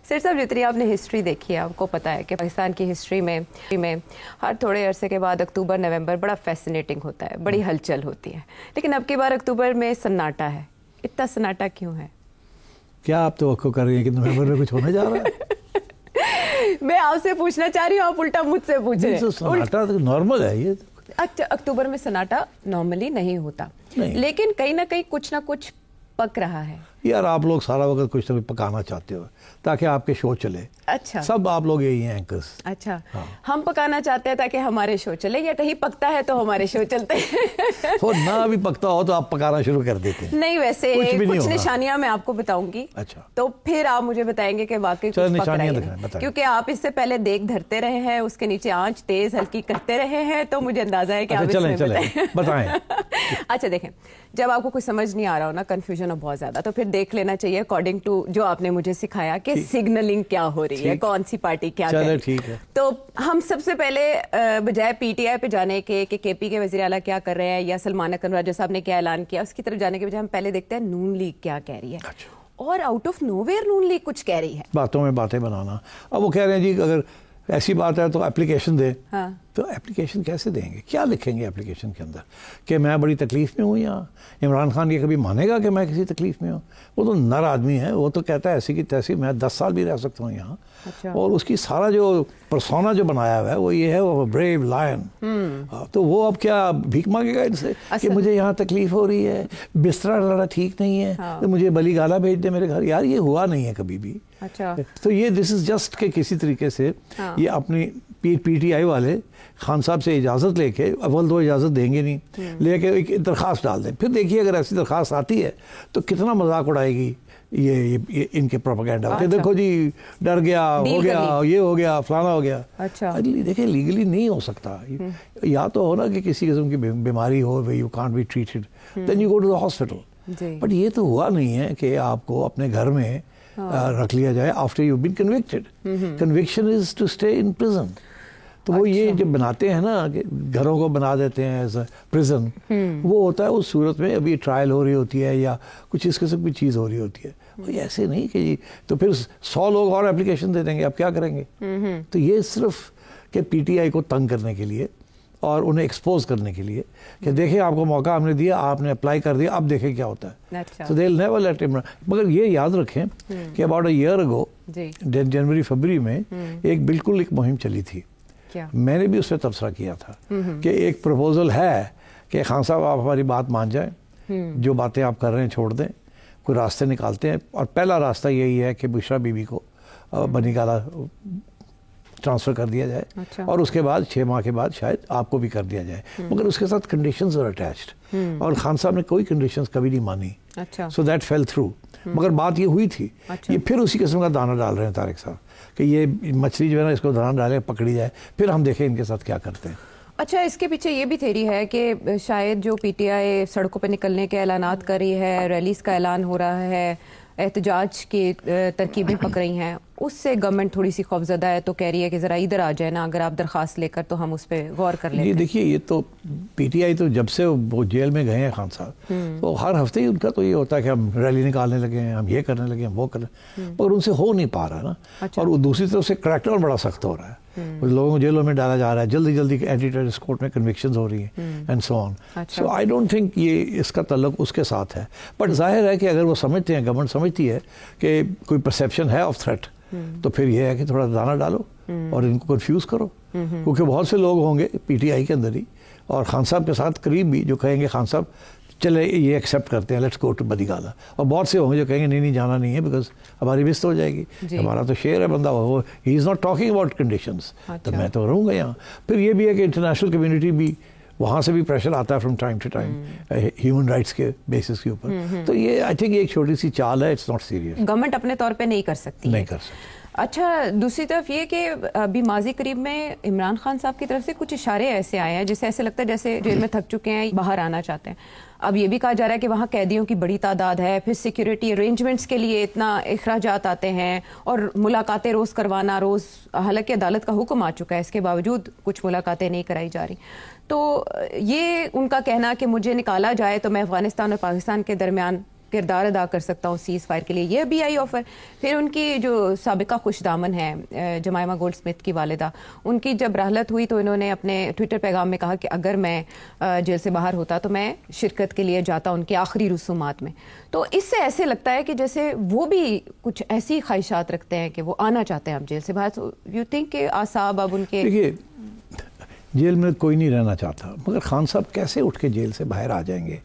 سر صاحب جتنی آپ نے ہسٹری دیکھی ہے آپ کو پتا ہے کہ پاکستان کی ہسٹری میں ہر تھوڑے عرصے کے بعد اکتوبر نومبر بڑا فیسینیٹنگ ہوتا ہے, بڑی ہلچل ہوتی ہے, لیکن اب کی بار اکتوبر میں سناٹا ہے. اتنا سناٹا کیوں ہے؟ کیا آپ توقع کر رہی ہیں کہ نومبر میں کچھ ہونے جا رہا ہے؟ میں آپ سے پوچھنا چاہ رہی ہوں, آپ الٹا مجھ سے پوچھ رہے ہیں. سناٹا تو نارمل ہے یہ. اچھا, اکتوبر میں سناٹا نارملی نہیں ہوتا, لیکن کہیں نہ کہیں کچھ نہ کچھ پک رہا ہے. یار آپ لوگ سارا وقت کچھ نہ کچھ پکانا چاہتے ہو تاکہ آپ کے شو چلے. اچھا, سب آپ لوگ یہی ہیں اینکرز. اچھا, ہم پکانا چاہتے ہیں تاکہ ہمارے شو چلے, یا کہیں پکتا ہے تو ہمارے شو چلتے ہیں؟ وہ نہ بھی پکتا ہو تو آپ پکانا شروع کر دیتے ہیں. نہیں, ویسے کچھ نشانیاں میں آپ کو بتاؤں گی. اچھا, تو پھر آپ مجھے بتائیں گے کہ واقعی کچھ پک رہا ہے, کیونکہ آپ اس سے پہلے دیکھ دھرتے رہے ہیں, اس کے نیچے آنچ تیز ہلکی کرتے رہے ہیں, تو مجھے اندازہ ہے کہ آپ اس میں بتائیں. اچھا دیکھیں, جب آپ کو کچھ سمجھ نہیں آ رہا ہو نا, کنفیوژن ہو بہت زیادہ, تو پھر دیکھ لینا چاہیے اکارڈنگ ٹو جو آپ نے مجھے سکھایا کہ سگنلنگ کیا ہو رہی ہے, کون سی پارٹی کیا کر رہی ہے. تو ہم سب سے پہلے بجائے پی ٹی آئی پہ جانے کے کہ کے پی کے وزیر اعلیٰ کیا کر رہے ہیں یا سلمان اکرم راجہ صاحب نے کیا اعلان کیا, اس کی طرف جانے کے بجائے ہم پہلے دیکھتے ہیں نون لیگ کیا کہہ رہی ہے. اور out of nowhere Noon League کچھ کہہ رہی ہے, باتوں میں باتیں بنانا. اب وہ کہہ رہے ہیں جی اگر ایسی بات ہے تو اپلیکیشن دیں. تو اپلیکیشن کیسے دیں گے, کیا لکھیں گے اپلیکیشن کے اندر کہ میں بڑی تکلیف میں ہوں, یا عمران خان یہ کبھی مانے گا کہ میں کسی تکلیف میں ہوں؟ وہ تو نر آدمی ہے, وہ تو کہتا ہے ایسی کی تیسی میں 10 سال بھی رہ سکتا ہوں یہاں. اور اس کی سارا جو پرسونا جو بنایا ہوا ہے وہ یہ ہے, وہ بریو لائن. تو وہ اب کیا بھیک مانگے گا ان سے کہ مجھے یہاں تکلیف ہو رہی ہے, بستر لڑا ٹھیک نہیں ہے, تو مجھے بلی گالا بھیج دے میرے گھر. یار یہ ہوا نہیں ہے کبھی بھی. تو یہ دس از جسٹ کہ کسی طریقے سے یہ اپنی پی ٹی آئی والے خان صاحب سے اجازت لے کے, اول تو اجازت دیں گے نہیں, لے کے ایک درخواست ڈال دیں. پھر دیکھیے اگر ایسی درخواست آتی ہے تو کتنا مذاق اڑائے گی یہ ان کے پروپیگنڈا کہ دیکھو جی ڈر گیا, ہو گیا, یہ ہو گیا, فلانا ہو گیا. دیکھیں لیگلی نہیں ہو سکتا. یا تو ہو نا کہ کسی قسم کی بیماری ہو, you can't be treated, then you go to the hospital. But یہ تو ہوا نہیں ہے کہ آپ کو اپنے گھر میں رکھ لیا جائے after you been convicted. Conviction is to stay in prison. تو وہ یہ جو بناتے ہیں نا کہ گھروں کو بنا دیتے ہیں ایز اے پرزن, وہ ہوتا ہے اس صورت میں ابھی ٹرائل ہو رہی ہوتی ہے یا کچھ اس قسم کی چیز ہو رہی ہوتی ہے. وہ ایسے نہیں کہ جی تو پھر 100 لوگ اور اپلیکیشن دے دیں گے, آپ کیا کریں گے؟ تو یہ صرف کہ پی ٹی آئی کو تنگ کرنے کے لیے اور انہیں ایکسپوز کرنے کے لیے کہ دیکھیں آپ کو موقع ہم نے دیا, آپ نے اپلائی کر دیا, اب دیکھیں کیا ہوتا ہے. So they'll never let him run. مگر یہ یاد رکھیں کہ about a year ago جنوری فروری میں ایک بالکل ایک مہم چلی تھی. میں نے بھی اس پہ تبصرہ کیا تھا کہ ایک پروپوزل ہے کہ خان صاحب آپ ہماری بات مان جائیں, جو باتیں آپ کر رہے ہیں چھوڑ دیں, کوئی راستے نکالتے ہیں. اور پہلا راستہ یہی ہے کہ بشرا بی بی کو بنی گالا ٹرانسفر کر دیا جائے, اور اس کے بعد 6 ماہ کے بعد شاید آپ کو بھی کر دیا جائے. مگر اس کے ساتھ کنڈیشنز ور اٹیچڈ, اور خان صاحب نے کوئی کنڈیشنز کبھی نہیں مانی. So that fell through. مگر بات یہ ہوئی تھی, یہ پھر اسی قسم کا دانہ ڈال رہے ہیں طارق صاحب کہ یہ مچھلی جو ہے نا اس کو دانہ ڈالے پکڑی جائے, پھر ہم دیکھیں ان کے ساتھ کیا کرتے ہیں. اچھا, اس کے پیچھے یہ بھی تھیری ہے کہ شاید جو پی ٹی آئی سڑکوں پہ نکلنے کے اعلانات کر رہی ہے, ریلیز کا اعلان ہو رہا ہے, احتجاج کی ترکیبیں پک رہی ہیں, اس سے گورنمنٹ تھوڑی سی خوفزدہ ہے, تو کہہ رہی ہے کہ ذرا ادھر آ جائے نا, اگر آپ درخواست لے کر تو ہم اس پہ غور کر لیں. یہ دیکھیے, یہ تو پی ٹی آئی تو جب سے وہ جیل میں گئے ہیں خان صاحب, تو ہر ہفتے ہی ان کا تو یہ ہوتا ہے کہ ہم ریلی نکالنے لگے ہیں, ہم یہ کرنے لگے ہیں, وہ کرنے, مگر ان سے ہو نہیں پا رہا نا. اور وہ دوسری طرف سے کریکٹ بڑا سخت ہو رہا ہے, لوگوں کو جیلوں میں ڈالا جا رہا ہے, جلدی جلدی اینٹی ٹیررسٹ کورٹ میں کنوکشنز ہو رہی ہیں and so on. So I don't think یہ اس کا تعلق اس کے ساتھ ہے. بٹ ظاہر ہے کہ اگر وہ سمجھتے ہیں, گورنمنٹ سمجھتی ہے کہ کوئی پرسیپشن ہے آف تھریٹ, تو پھر یہ ہے کہ تھوڑا دانہ ڈالو اور ان کو کنفیوز کرو, کیونکہ بہت سے لوگ ہوں گے پی ٹی آئی کے اندر ہی اور خان صاحب کے ساتھ قریب بھی جو کہیں گے خان صاحب چلے یہ ایکسیپٹ کرتے ہیں, لیٹس گو ٹو بنی گالا, اور بہت سے ہوں گے جو کہیں گے نہیں جانا نہیں ہے بیکاز ہماری مس ہو جائے گی, ہمارا تو شیئر ہے بندہ, وہ he is not talking about conditions, تو میں تو رہوں گا یہاں. پھر یہ بھی ہے کہ انٹرنیشنل کمیونٹی بھی وہاں سے بھی پریشر آتا ہے from time to time human rights کے بیسس کے اوپر. تو یہ آئی تھنک ایک چھوٹی سی چال ہے, اٹس ناٹ سیریس. گورنمنٹ اپنے طور پہ نہیں کر سکتی. نہیں کر سکتی. اچھا, دوسری طرف یہ کہ ابھی ماضی قریب میں عمران خان صاحب کی طرف سے کچھ اشارے ایسے آئے ہیں جسے ایسے لگتا ہے جیسے جیل میں تھک چکے ہیں, باہر آنا چاہتے ہیں. اب یہ بھی کہا جا رہا ہے کہ وہاں قیدیوں کی بڑی تعداد ہے, پھر سیکیورٹی ارینجمنٹس کے لیے اتنا اخراجات آتے ہیں, اور ملاقاتیں روز کروانا روز, حالانکہ عدالت کا حکم آ چکا ہے, اس کے باوجود کچھ ملاقاتیں نہیں کرائی جا رہی. تو یہ ان کا کہنا کہ مجھے نکالا جائے تو میں افغانستان اور پاکستان کے درمیان کردار ادا کر سکتا ہوں سیز فائر کے لیے. یہ بھی آئی آفر. پھر ان کی جو سابقہ خوش دامن ہے جمائمہ گولڈ اسمتھ کی والدہ, ان کی جب رحلت ہوئی تو انہوں نے اپنے ٹویٹر پیغام میں کہا کہ اگر میں جیل سے باہر ہوتا تو میں شرکت کے لیے جاتا ان کے آخری رسومات میں. تو اس سے ایسے لگتا ہے کہ جیسے وہ بھی کچھ ایسی خواہشات رکھتے ہیں کہ وہ آنا چاہتے ہیں اب جیل سے باہر. یو تھنک کہ اعصاب اب ان کے, دیکھیے جیل میں کوئی نہیں رہنا چاہتا, مگر خان صاحب کیسے اٹھ کے جیل سے باہر آ جائیں گے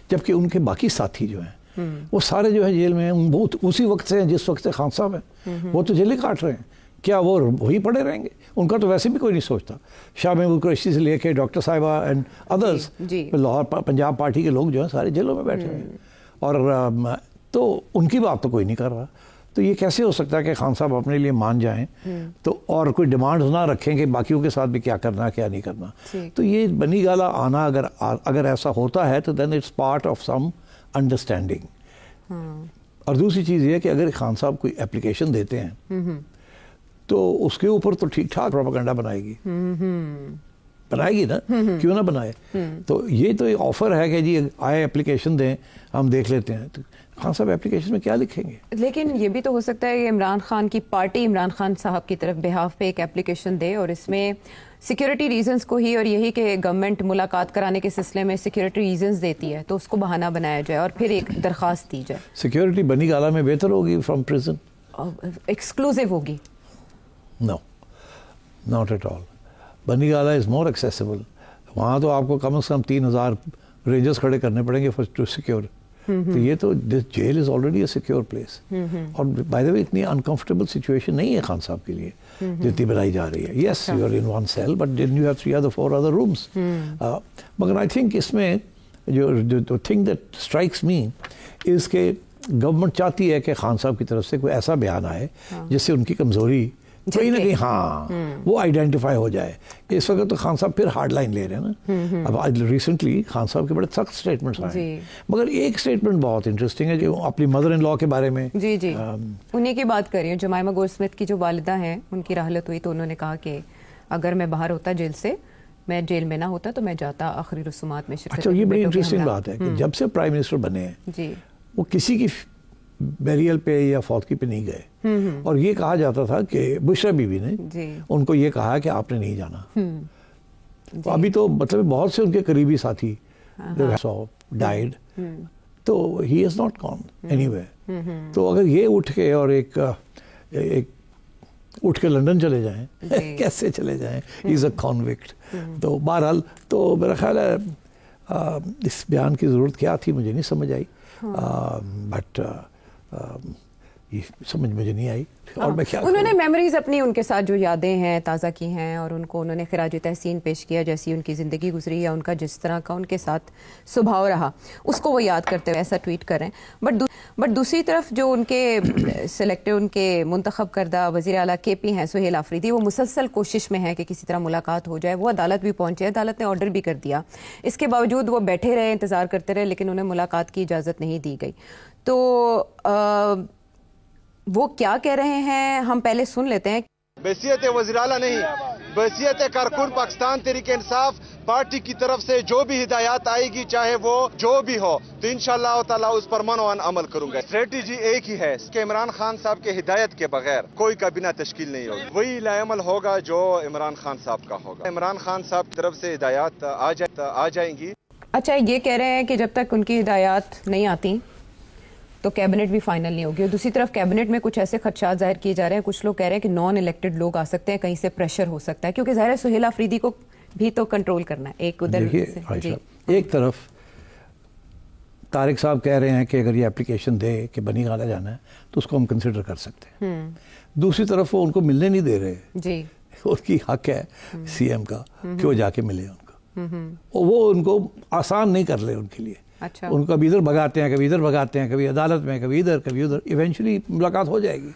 جبکہ ان کے باقی ساتھی جو ہیں وہ سارے جو ہے جیل میں ہیں, وہ اسی وقت سے ہیں جس وقت سے خان صاحب ہیں, وہ تو جیلیں کاٹ رہے ہیں. کیا وہ وہی پڑے رہیں گے؟ ان کا تو ویسے بھی کوئی نہیں سوچتا. شاہ محمود قریشی سے لے کے ڈاکٹر صاحبہ and others, Lahore Punjab party کے لوگ جو ہیں سارے جیلوں میں بیٹھے ہیں, اور تو ان کی بات تو کوئی نہیں کر رہا. تو یہ کیسے ہو سکتا ہے کہ خان صاحب اپنے لیے مان جائیں تو اور کوئی ڈیمانڈز نہ رکھیں کہ باقیوں کے ساتھ بھی کیا کرنا کیا نہیں کرنا. تو یہ بنی گالہ آنا اگر ایسا ہوتا ہے تو then it's part of some understanding. اور دوسری چیز یہ کہ اگر خان صاحب کوئی اپلیکیشن دیتے ہیں تو اس کے اوپر تو ٹھیک ٹھاک پروپیگنڈا بنائے گی نا, کیوں نہ بنائے. تو یہ تو ایک آفر ہے کہ جی آئے اپلیکیشن دیں ہم دیکھ لیتے ہیں. تو خان صاحب اپلیکیشن میں کیا لکھیں گے؟ لیکن یہ بھی تو ہو سکتا ہے کہ عمران خان کی پارٹی عمران خان صاحب کی طرف بہاف پہ ایک اپلیکیشن دے اور اس میں سیکیورٹی ریزنز کو ہی, اور یہی کہ گورنمنٹ ملاقات کرانے کے سلسلے میں سیکیورٹی ریزنز دیتی ہے تو اس کو بہانہ بنایا جائے اور پھر ایک درخواست دی جائے. سیکیورٹی بنی گالہ میں بہتر ہوگی فرام پریزن؟ ایکسکلوزیو ہوگی؟ نو, ناٹ ایٹ آل. بنی گالہ از مور ایکسیسیبل. وہاں تو آپ کو کم از کم 3000 رینجرز کھڑے کرنے پڑیں گے ٹو سیکیور. تو یہ تو this jail is already a secure place. اور بائی دا وے اتنی انکمفرٹیبل سچویشن نہیں ہے خان صاحب کے لیے جتنی بنائی جا رہی ہے. Yes you are in one cell but then you have 3 or 4 other rooms. مگر آئی تھنک اس میں جو تھنگ دیٹ اسٹرائکس می از کہ گورنمنٹ چاہتی ہے کہ خان صاحب کی طرف سے کوئی ایسا بیان آئے جس سے ان کی کمزوری کہیں نہ کہیں وہ آئیڈینٹیفائی ہو جائے. اس وقت تو خان صاحب پھر ہارڈ لائن لے رہے ہیں نا. اب ریسنٹلی خان صاحب کے بڑے سخت اسٹیٹمنٹس آئے ہیں, مگر ایک اسٹیٹمنٹ بہت انٹرسٹنگ ہے جو اپنی مدر ان لا کے بارے میں. جی انہیں کی بات کر رہی ہوں. جمائمہ گولڈ اسمتھ کی جو والدہ ہیں ان کی رحلت ہوئی تو انہوں نے کہا کہ اگر میں باہر ہوتا جیل سے, میں جیل میں نہ ہوتا تو میں جاتا آخری رسومات میں شرکت. اچھا, یہ بڑی انٹرسٹنگ بات ہے کہ جب سے پرائم منسٹر بنے ہیں وہ کسی کی بیریل پہ یا فوتگی پہ نہیں گئے, اور یہ کہا جاتا تھا کہ بشرا بی بی نے ان کو یہ کہا کہ آپ نے نہیں جانا. ابھی تو مطلب بہت سے ان کے قریبی ساتھی ڈائیڈ, تو he is not gone anyway. تو اگر یہ اٹھ کے اور ایک اٹھ کے لندن چلے جائیں, کیسے چلے جائیں, ہی از اے کانوکٹ. تو بہرحال تو میرا خیال ہے اس بیان کی ضرورت کیا تھی مجھے نہیں سمجھ آئی, بٹ یہ سمجھ مجھے نہیں آئی. اور میں کیا انہوں نے میموریز اپنی ان کے ساتھ جو یادیں ہیں تازہ کی ہیں, اور ان کو انہوں نے خراج تحسین پیش کیا جیسی ان کی زندگی گزری یا ان کا جس طرح کا ان کے ساتھ سبھاؤ رہا اس کو وہ یاد کرتے ہوئے ایسا ٹویٹ کر رہے ہیں. بٹ دوسری طرف جو ان کے سلیکٹڈ ان کے منتخب کردہ وزیر اعلیٰ کے پی ہیں سہیل آفریدی, وہ مسلسل کوشش میں ہے کہ کسی طرح ملاقات ہو جائے. وہ عدالت بھی پہنچے, عدالت نے آرڈر بھی کر دیا, اس کے باوجود وہ بیٹھے رہے, انتظار کرتے رہے, لیکن انہیں ملاقات کی اجازت نہیں دی گئی. تو وہ کیا کہہ رہے ہیں ہم پہلے سن لیتے ہیں. بحیثیت وزیر اعلیٰ نہیں, بحیثیت کارکن پاکستان تحریک انصاف پارٹی کی طرف سے جو بھی ہدایات آئے گی, چاہے وہ جو بھی ہو, تو انشاءاللہ تعالیٰ اس پر منوان عمل کروں گا. اسٹریٹجی ایک ہی ہے کہ عمران خان صاحب کے ہدایت کے بغیر کوئی کابینہ تشکیل نہیں ہوگی. وہی لا عمل ہوگا جو عمران خان صاحب کا ہوگا. عمران خان صاحب کی طرف سے ہدایات آ جائیں گی. اچھا, یہ کہہ رہے ہیں کہ جب تک ان کی ہدایات نہیں آتی تو کیبنٹ بھی فائنل نہیں ہوگی. اور دوسری طرف کیبنٹ میں کچھ ایسے خدشات ظاہر کیے جا رہے ہیں, کچھ لوگ کہہ رہے ہیں کہ نان الیکٹڈ لوگ آ سکتے ہیں, کہیں سے پریشر ہو سکتا ہے, کیونکہ ظاہر ہے سہیل آفریدی کو بھی تو کنٹرول کرنا ہے. ایک ادھر ایک طرف طارق صاحب کہہ رہے ہیں کہ اگر یہ اپلیکیشن دے کہ بنی گالہ جانا ہے تو اس کو ہم کنسیڈر کر سکتے ہیں. دوسری طرف وہ ان کو ملنے نہیں دے رہے. جی, ان کی حق ہے سی ایم کا کہ وہ جا کے ملے ان کو, وہ ان کو آسان نہیں کر لے ان کے لیے. اچھا, ان کو کبھی ادھر بھگاتے ہیں, کبھی ادھر بھگاتے ہیں, کبھی عدالت میں, کبھی ادھر, کبھی ادھر. ایونچولی ملاقات ہو جائے گی,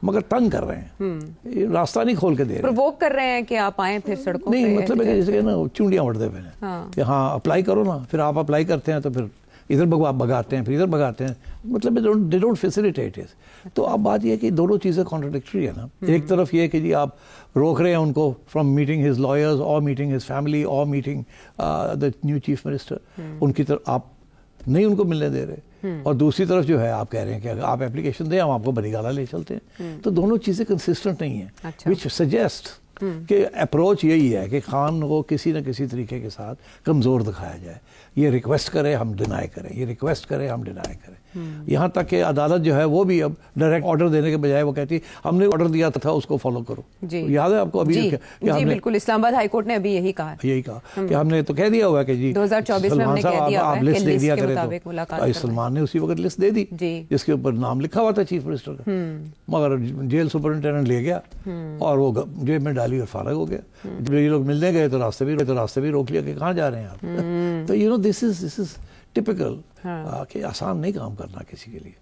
مگر تنگ کر رہے ہیں, راستہ نہیں کھول کے دے رہے, پرووک کر رہے ہیں کہ آپ آئیں پھر سڑکوں نہیں. مطلب ہے کہ جیسے کہ نا چونڈیاں اڑتے پہ ہیں کہ ہاں اپلائی کرو نا, پھر آپ اپلائی کرتے ہیں تو پھر ادھر بھگاتے ہیں, پھر ادھر بھگاتے ہیں. مطلب دے ڈونٹ فیسیلیٹیٹ اٹ. تو اب بات یہ ہے کہ دونوں چیزیں کانٹراڈکٹری ہے نا. ایک طرف یہ کہ جی آپ روک رہے ہیں ان کو فرام میٹنگ ہز لائرز اور میٹنگ ہز فیملی اور meeting the new chief minister, ان کی طرف آپ نہیں ان کو ملنے دے رہے، اور دوسری طرف جو ہے آپ کہہ رہے ہیں کہ اگر آپ اپلیکیشن دیں ہم آپ کو بری گالا لے چلتے ہیں. تو دونوں چیزیں کنسسٹنٹ نہیں ہیں، وچ سجیسٹ کہ اپروچ یہی ہے کہ خان کو کسی نہ کسی طریقے کے ساتھ کمزور دکھایا جائے. یہ ریکویسٹ کرے ہم ڈینائی کریں، یہ ریکویسٹ کرے ہم ڈینائی کریں. یہاں تک کہ عدالت جو ہے وہ بھی اب ڈائریکٹ آرڈر دینے کے بجائے وہ کہتی ہے ہم نے آرڈر دیا تھا اس کو فالو کرو. یاد ہے آپ کو ابھی؟ جی بالکل، اسلام آباد ہائی کورٹ نے ابھی یہی کہا کہ ہم نے تو کہہ دیا ہوا کہ جی 2024 میں ہم نے کہہ دیا آپ لسٹ دے دیا کرے. تو سلمان نے اسی وقت لسٹ دے دی جس کے اوپر نام لکھا ہوا تھا چیف منسٹر کا، مگر جیل سپرنٹینڈنٹ لے گیا اور وہ جیب میں ڈالی اور فارغ ہو گیا. جب یہ لوگ ملنے گئے تو راستے بھی روک لیا کہ کہاں جا رہے ہیں آپ. تو دس از ٹپیکل کہ آسان نہیں کام کرنا کسی کے لیے.